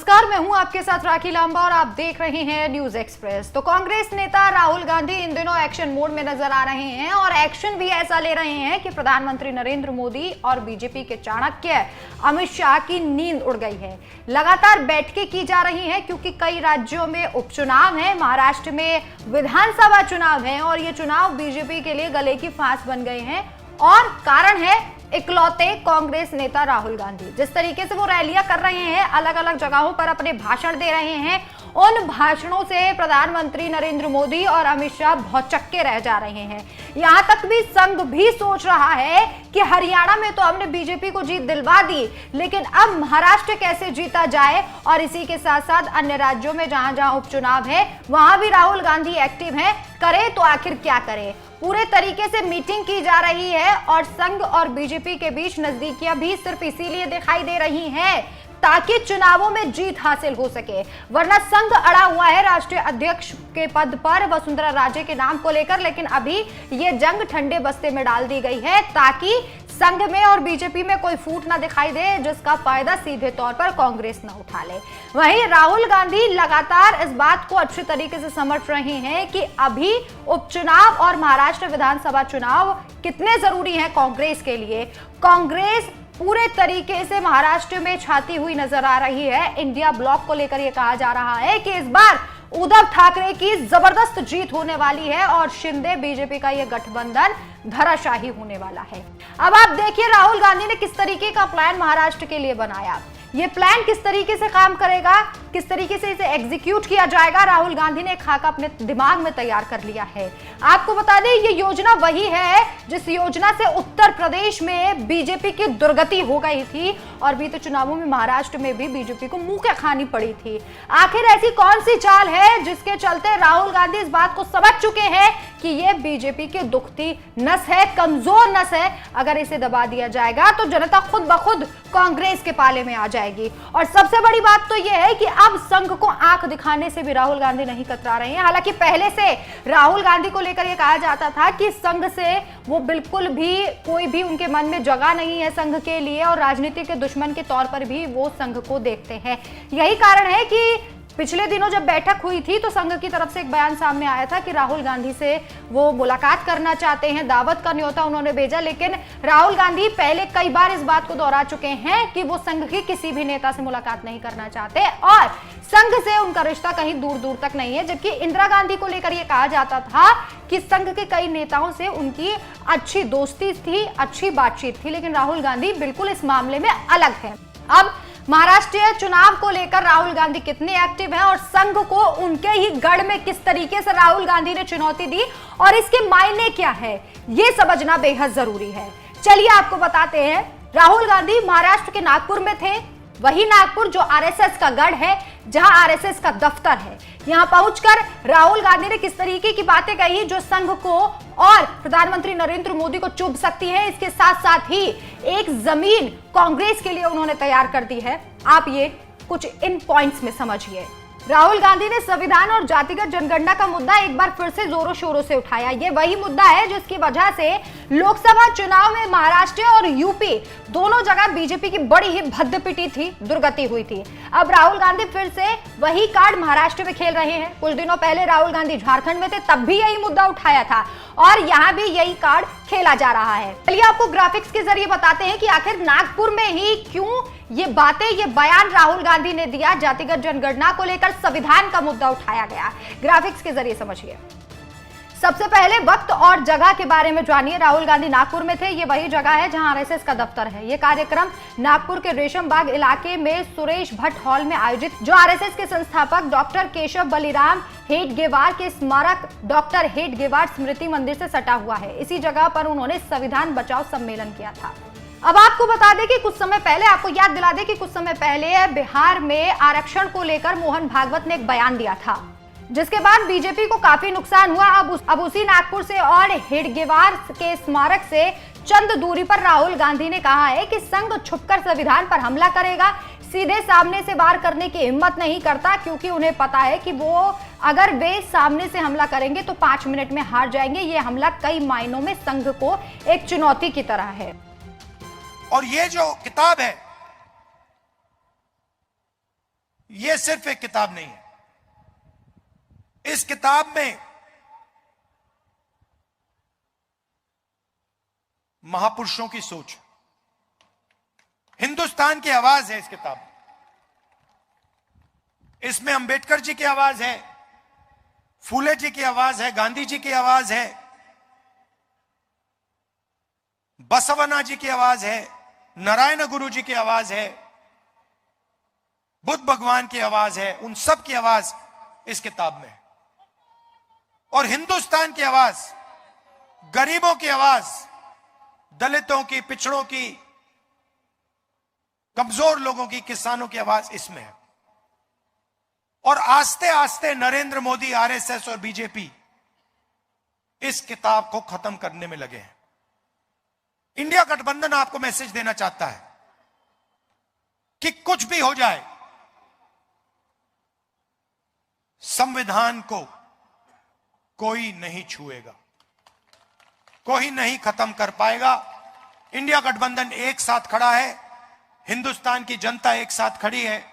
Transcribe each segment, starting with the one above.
नमस्कार, मैं हूं आपके साथ राखी लांबा और आप देख रहे हैं न्यूज एक्सप्रेस। तो कांग्रेस नेता राहुल गांधी इन दिनों एक्शन मोड में नजर आ रहे हैं और एक्शन भी ऐसा ले रहे हैं कि प्रधानमंत्री नरेंद्र मोदी और बीजेपी के चाणक्य अमित शाह की नींद उड़ गई है। लगातार बैठकें की जा रही हैं क्योंकि कई राज्यों में उपचुनाव है, महाराष्ट्र में विधानसभा चुनाव है और ये चुनाव बीजेपी के लिए गले की फांस बन गए हैं और कारण है इकलौते कांग्रेस नेता राहुल गांधी। जिस तरीके से वो रैलियां कर रहे हैं, अलग अलग जगहों पर अपने भाषण दे रहे हैं, उन भाषणों से प्रधानमंत्री नरेंद्र मोदी और अमित शाह भौचक्के रह जा रहे हैं। यहां तक भी संघ भी सोच रहा है कि हरियाणा में तो हमने बीजेपी को जीत दिलवा दी, लेकिन अब महाराष्ट्र कैसे जीता जाए। और इसी के साथ साथ अन्य राज्यों में जहां जहां उपचुनाव है वहां भी राहुल गांधी एक्टिव हैं। करे तो आखिर क्या करे, पूरे तरीके से मीटिंग की जा रही है और संघ और बीजेपी के बीच नजदीकियां भी सिर्फ इसीलिए दिखाई दे रही हैं ताकि चुनावों में जीत हासिल हो सके, वरना संघ अड़ा हुआ है राष्ट्रीय अध्यक्ष के पद पर वसुंधरा राजे के नाम को लेकर। लेकिन अभी ये जंग ठंडे बस्ते में डाल दी गई है ताकि संघ में और बीजेपी में कोई फूट ना दिखाई दे जिसका फायदा सीधे तौर पर कांग्रेस ना उठा ले। वहीं राहुल गांधी लगातार इस बात को अच्छे तरीके से समझ रहे हैं कि अभी उपचुनाव और महाराष्ट्र विधानसभा चुनाव कितने जरूरी हैं कांग्रेस के लिए। कांग्रेस पूरे तरीके से महाराष्ट्र में छाती हुई नजर आ रही है। इंडिया ब्लॉक को लेकर यह कहा जा रहा है कि इस बार उद्धव ठाकरे की जबरदस्त जीत होने वाली है और शिंदे बीजेपी का यह गठबंधन धराशाही होने वाला है। अब आप देखिए राहुल गांधी ने किस तरीके का प्लान महाराष्ट्र के लिए बनाया, ये प्लान किस तरीके से काम करेगा, किस तरीके से इसे एग्जीक्यूट किया जाएगा। राहुल गांधी ने एक खाका अपने दिमाग में तैयार कर लिया है। आपको बता दें ये योजना वही है जिस योजना से उत्तर प्रदेश में बीजेपी की दुर्गति हो गई थी और बीते चुनावों में महाराष्ट्र में भी बीजेपी को मुंह क्या खानी पड़ी थी। आखिर ऐसी कौन सी चाल है जिसके चलते राहुल गांधी इस बात को समझ चुके हैं कि ये बीजेपी की दुखती नस है, कमजोर नस है। अगर इसे दबा दिया जाएगा तो जनता खुद ब खुद कांग्रेस के पाले में आ जाएगी। और सबसे बड़ी बात तो यह है कि अब संघ को आंख दिखाने से भी राहुल गांधी नहीं कतरा रहे हैं। हालांकि पहले से राहुल गांधी को लेकर यह कहा जाता था कि संघ से वो बिल्कुल भी कोई भी उनके मन में जगह नहीं है संघ के लिए और राजनीति के दुश्मन के तौर पर भी वो संघ को देखते हैं। यही कारण है कि पिछले दिनों जब बैठक हुई थी तो संघ की तरफ से एक बयान सामने आया था कि राहुल गांधी से वो मुलाकात करना चाहते हैं, दावत का न्योता उन्होंने भेजा। लेकिन राहुल गांधी पहले कई बार इस बात को दोहरा चुके हैं कि वो संघ के किसी भी नेता से मुलाकात नहीं करना चाहते और संघ से उनका रिश्ता कहीं दूर दूर तक नहीं है। जबकि इंदिरा गांधी को लेकर यह कहा जाता था कि संघ के कई नेताओं से उनकी अच्छी दोस्ती थी, अच्छी बातचीत थी, लेकिन राहुल गांधी बिल्कुल इस मामले में अलग है। अब महाराष्ट्रीय चुनाव को लेकर राहुल गांधी कितने एक्टिव हैं और संघ को उनके ही गढ़ में किस तरीके से राहुल गांधी ने चुनौती दी और इसके मायने क्या है, ये समझना बेहद जरूरी है। चलिए आपको बताते हैं। राहुल गांधी महाराष्ट्र के नागपुर में थे, वही नागपुर जो आरएसएस का गढ़ है, जहां आरएसएस का दफ्तर है। यहां पहुंचकर राहुल गांधी ने किस तरीके की बातें कही जो संघ को और प्रधानमंत्री नरेंद्र मोदी को चुभ सकती है। इसके साथ साथ ही एक जमीन कांग्रेस के लिए उन्होंने तैयार कर दी है। आप ये कुछ इन पॉइंट्स में समझिए। राहुल गांधी ने संविधान और जातिगत जनगणना का मुद्दा एक बार फिर से जोरों शोरों से उठाया। ये वही मुद्दा है जिसकी वजह से लोकसभा चुनाव में महाराष्ट्र और यूपी दोनों जगह बीजेपी की बड़ी ही भद्द पिटी थी, दुर्गति हुई थी। अब राहुल गांधी फिर से वही कार्ड महाराष्ट्र में खेल रहे हैं। कुछ दिनों पहले राहुल गांधी झारखंड में थे, तब भी यही मुद्दा उठाया था और यहाँ भी यही कार्ड खेला जा रहा है। चलिए आपको ग्राफिक्स के जरिए बताते हैं कि आखिर नागपुर में ही क्यों ये बातें, ये बयान राहुल गांधी ने दिया। जातिगत जनगणना को लेकर संविधान का मुद्दा उठाया गया। ग्राफिक्स के जरिए समझिए। सबसे पहले वक्त और जगह के बारे में जानिए। राहुल गांधी नागपुर में थे, ये वही जगह है जहां आरएसएस का दफ्तर है। ये कार्यक्रम नागपुर के रेशम बाग इलाके में सुरेश भट्ट हॉल में आयोजित, जो आरएसएस के संस्थापक डॉक्टर केशव बलिराम हेडगेवार के स्मारक डॉक्टर हेडगेवार स्मृति मंदिर से सटा हुआ है। इसी जगह पर उन्होंने संविधान बचाओ सम्मेलन किया था। अब आपको बता दें कि कुछ समय पहले, आपको याद दिला दें कि कुछ समय पहले बिहार में आरक्षण को लेकर मोहन भागवत ने एक बयान दिया था, जिसके बाद बीजेपी को काफी नुकसान हुआ। अब उसी नागपुर से और हेडगेवार के स्मारक से चंद दूरी पर राहुल गांधी ने कहा है कि संघ छुपकर संविधान पर हमला करेगा, सीधे सामने से वार करने की हिम्मत नहीं करता, क्योंकि उन्हें पता है कि वो अगर वे सामने से हमला करेंगे तो 5 मिनट में हार जाएंगे। ये हमला कई मायनों में संघ को एक चुनौती की तरह है। और ये जो किताब है यह सिर्फ एक किताब नहीं है। इस किताब में महापुरुषों की सोच, हिंदुस्तान की आवाज है इस किताब में। इसमें अंबेडकर जी की आवाज है, फूले जी की आवाज है, गांधी जी की आवाज है, बसवन्ना जी की आवाज है, नारायण गुरु जी की आवाज है, बुद्ध भगवान की आवाज है। उन सब की आवाज इस किताब में है। और हिंदुस्तान की आवाज, गरीबों की आवाज, दलितों की, पिछड़ों की, कमजोर लोगों की, किसानों की आवाज इसमें है। और आस्ते आस्ते नरेंद्र मोदी, आरएसएस और बीजेपी इस किताब को खत्म करने में लगे हैं। इंडिया गठबंधन आपको मैसेज देना चाहता है कि कुछ भी हो जाए, संविधान को कोई नहीं छुएगा, कोई नहीं खत्म कर पाएगा। इंडिया गठबंधन एक साथ खड़ा है, हिंदुस्तान की जनता एक साथ खड़ी है।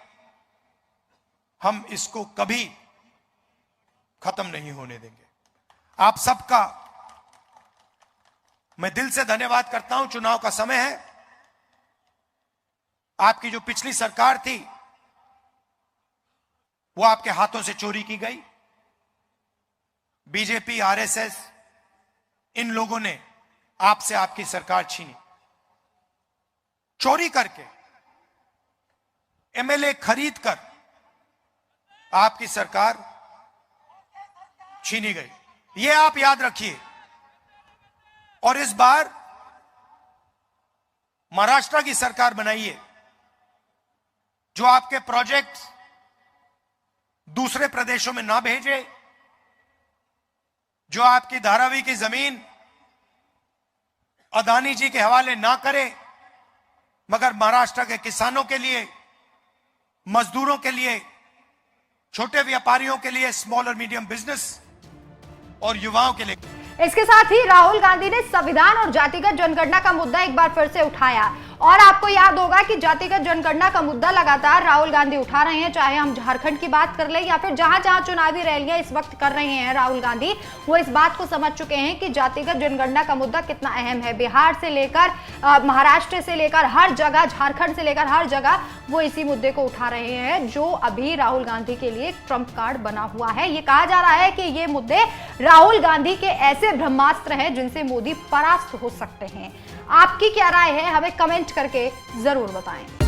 हम इसको कभी खत्म नहीं होने देंगे। आप सबका मैं दिल से धन्यवाद करता हूं। चुनाव का समय है। आपकी जो पिछली सरकार थी वो आपके हाथों से चोरी की गई। बीजेपी, आरएसएस, इन लोगों ने आपसे आपकी सरकार छीनी। चोरी करके, एमएलए खरीद कर आपकी सरकार छीनी गई। यह आप याद रखिए। और इस बार महाराष्ट्र की सरकार बनाइए, जो आपके प्रोजेक्ट दूसरे प्रदेशों में ना भेजे, जो आपकी धारावी की जमीन अदानी जी के हवाले ना करे, मगर महाराष्ट्र के किसानों के लिए, मजदूरों के लिए, छोटे व्यापारियों के लिए, स्मॉल और मीडियम बिजनेस और युवाओं के लिए। इसके साथ ही राहुल गांधी ने संविधान और जातिगत जनगणना का मुद्दा एक बार फिर से उठाया। और आपको याद होगा कि जातिगत जनगणना का मुद्दा लगातार राहुल गांधी उठा रहे हैं, चाहे हम झारखंड की बात कर लें या फिर जहां जहां चुनावी रैलियां इस वक्त कर रहे हैं राहुल गांधी, वो इस बात को समझ चुके हैं कि जातिगत जनगणना का मुद्दा कितना अहम है। बिहार से लेकर महाराष्ट्र से लेकर हर जगह, झारखंड से लेकर हर जगह वो इसी मुद्दे को उठा रहे हैं, जो अभी राहुल गांधी के लिए ट्रंप कार्ड बना हुआ है। ये कहा जा रहा है कि ये मुद्दे राहुल गांधी के ऐसे ब्रह्मास्त्र हैं जिनसे मोदी परास्त हो सकते हैं। आपकी क्या राय है, हमें कमेंट करके जरूर बताएं।